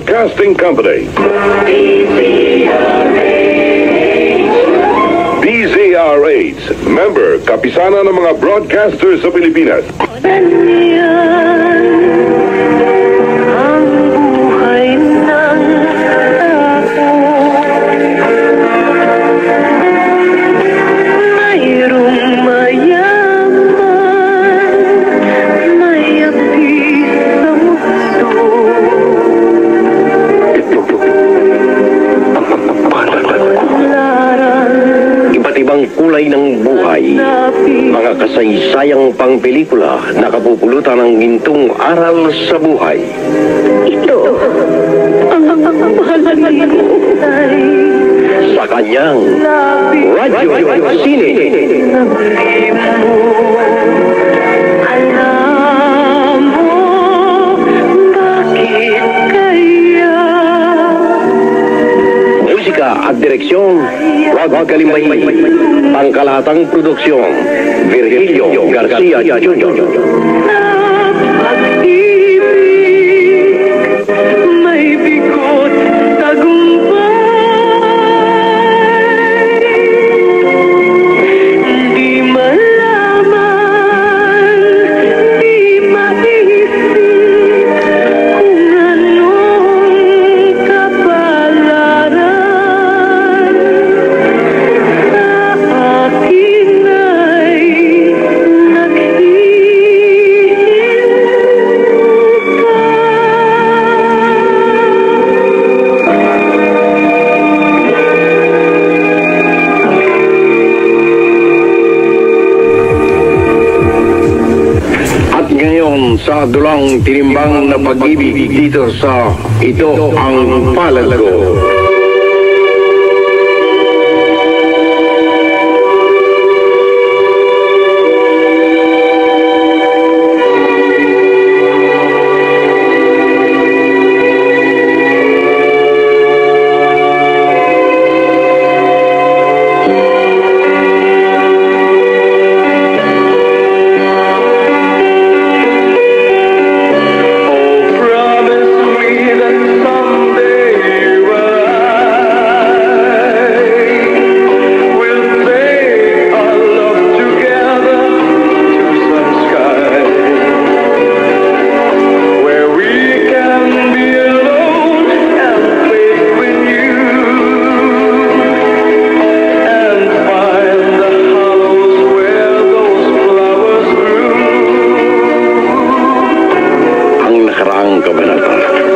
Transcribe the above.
Broadcasting Company. DZRH, member, kapisanan ng mga broadcasters sa Pilipinas. Kulay ng buhay, mga kasaysayang pangpelikula na kapupulutan ng gintong aral sa buhay. Ito ang mahalaga sa kanyang radyo sine. Alam mo bakit kaya? Musika at direksyon, Rod Kalimbahi. Pangkalahatang produksyon, Virgilio Garcia Jr. Pag-ibig, may bigot, tagumpay. Di malaman, di maisip, kung anong kapalaran. Sa dulang tinimbang na pag-ibig dito sa Ito Ang Palad Ko. Ang nakaraang kabanata.